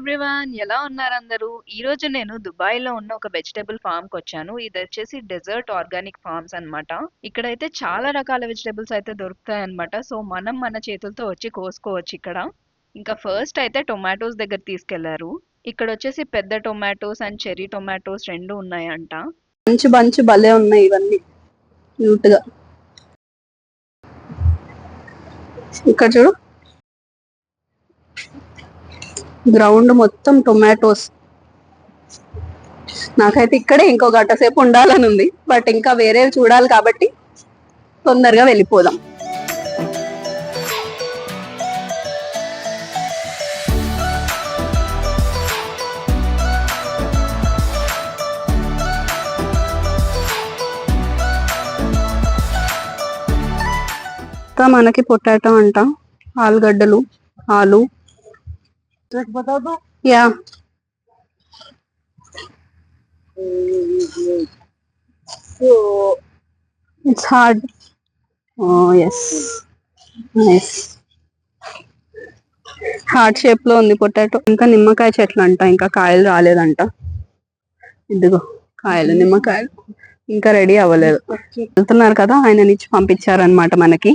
Everyone, ఎలా ఉన్నారు అందరూ? ఈ రోజు నేను దుబాయ్‌లో ఉన్న ఒక వెజిటబుల్ ఫార్మ్‌కొచ్చాను. ఇదొచ్చేసి డెజర్ట్ ఆర్గానిక్ ఫార్మ్స్ అన్నమాట. ఇక్కడైతే చాలా రకాల వెజిటబుల్స్ అయితే దొరుకుతాయన్నమాట. సో, మనం మన చేతులతో వచ్చి కోసుకోవచ్చు ఇక్కడ. ఇంకా ఫస్ట్ అయితే టొమాటోస్ దగ్గర తీసుకెళ్లారు. ఇక్కడొచ్చేసి పెద్ద టొమాటోస్ అండ్ చెర్రీ టొమాటోస్ 2 ఉన్నాయంట. బంచ్ బంచ్ భలే ఉన్నాయి ఇవన్నీ క్యూట్ గా. ఇక్కడ చూడు, గ్రౌండ్ మొత్తం టొమాటోస్. నాకైతే ఇక్కడే ఇంకో గంట సేపు ఉండాలని ఉంది, బట్ ఇంకా వేరే చూడాలి కాబట్టి తొందరగా వెళ్ళిపోదాం. మనకి పొటాటో అంట, ఆలుగడ్డలు, ఆలు. Yeah, it's hard. Yes, nice. Heart shape లో ఉంది పొటాటో. ఇంకా నిమ్మకాయ చెట్లు అంట, ఇంకా కాయలు రాలేదంట. ఇదిగో కాయలు, నిమ్మకాయలు ఇంకా రెడీ అవ్వలేదు. వెళ్తున్నారు కదా, ఆయన నుంచి పంపించారనమాట మనకి.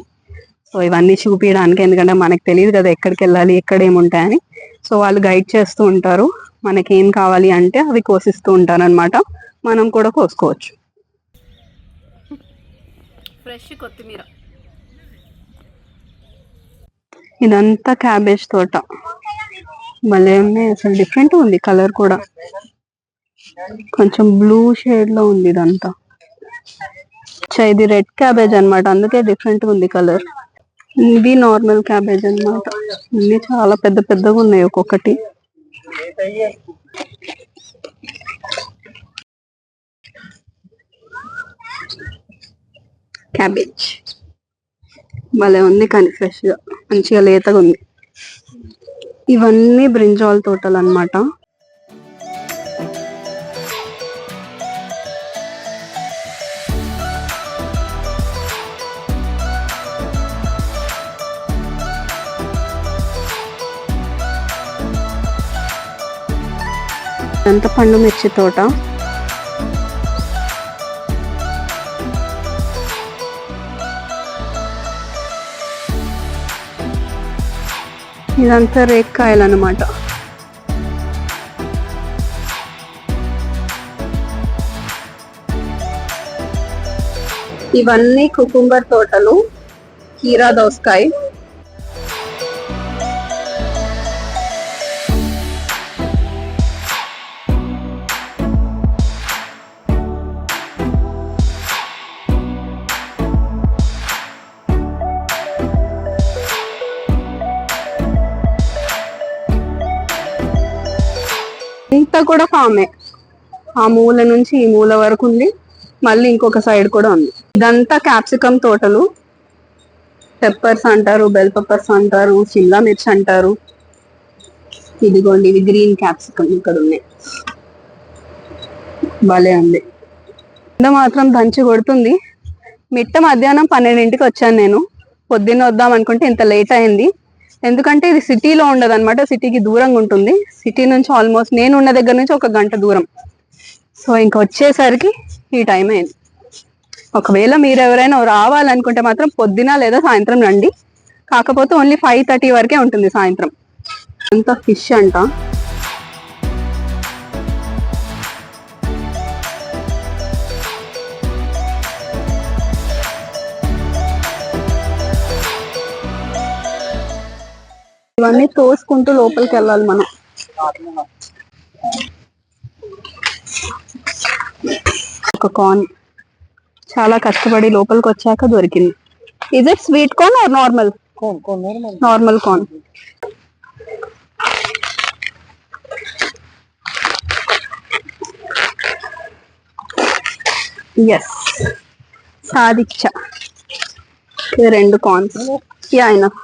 సో ఇవన్నీ చూపించడానికి, ఎందుకంటే మనకు తెలియదు కదా ఎక్కడికి వెళ్ళాలి, ఎక్కడ ఏముంటాయని. సో వాళ్ళు గైడ్ చేస్తూ ఉంటారు, మనకి ఏం కావాలి అంటే అవి కోసిస్తూ ఉంటారు అనమాట. మనం కూడా కోసుకోవచ్చు. ఫ్రెష్ కొత్తిమీర. ఇదంతా క్యాబేజ్ తోట. భలే ఉన్నాయి అసలు, డిఫరెంట్ ఉంది కలర్ కూడా. కొంచెం బ్లూ షేడ్ లో ఉంది ఇదంతా. ఇది రెడ్ క్యాబేజ్ అన్నమాట, అందుకే డిఫరెంట్ ఉంది కలర్. ఇది నార్మల్ క్యాబేజ్ అన్నమాట. ఇన్ని చాలా పెద్ద పెద్దగా ఉన్నాయి ఒక్కొక్కటి. క్యాబేజ్ భలే ఉంది, కానీ ఫ్రెష్ గా మంచిగా లేతగా ఉంది. ఇవన్నీ బ్రింజాల్ తోటలు అన్నమాట. అంత పండు మిర్చి తోట. ఇదంతా రేక్కాయలు అన్నమాట. ఇవన్నీ కుకుంబర్ తోటలు, కీరా దోసకాయ. ఇంత కూడా ఫామే, ఆ మూల నుంచి ఈ మూల వరకు ఉంది, మళ్ళీ ఇంకొక సైడ్ కూడా ఉంది. ఇదంతా క్యాప్సికమ్ తోటలు. పెప్పర్స్ అంటారు, బెల్ పెప్పర్స్ అంటారు, షిమ్లా మిర్చి అంటారు. ఇదిగోండి, ఇవి గ్రీన్ క్యాప్సికమ్ ఇక్కడ ఉన్నాయి. భలే ఉంది. ఎండ మాత్రం దంచి కొడుతుంది. మిట్ట మధ్యాహ్నం 12ంటికి వచ్చాను నేను. పొద్దున్న వద్దాం అనుకుంటే ఇంత లేట్ అయింది, ఎందుకంటే ఇది సిటీలో ఉండదు అనమాట, సిటీకి దూరంగా ఉంటుంది. సిటీ నుంచి ఆల్మోస్ట్ నేను ఉన్న దగ్గర నుంచి 1 గంట దూరం. సో ఇంకా వచ్చేసరికి ఈ టైం అయింది. ఒకవేళ మీరు ఎవరైనా రావాలనుకుంటే మాత్రం పొద్దున లేదా సాయంత్రం రండి. కాకపోతే ఓన్లీ 5:30 వరకే ఉంటుంది సాయంత్రం. అంతా ఫిష్ అంట. ఇవన్నీ తోసుకుంటూ లోపలికి వెళ్ళాలి మనం. ఒక కార్న్ చాలా కష్టపడి లోపలికి వచ్చాక దొరికింది. Is it sweet corn or normal? Normal corn. Yes, సాధిచ్చా. 2 కార్న్స్. Yeah, enough.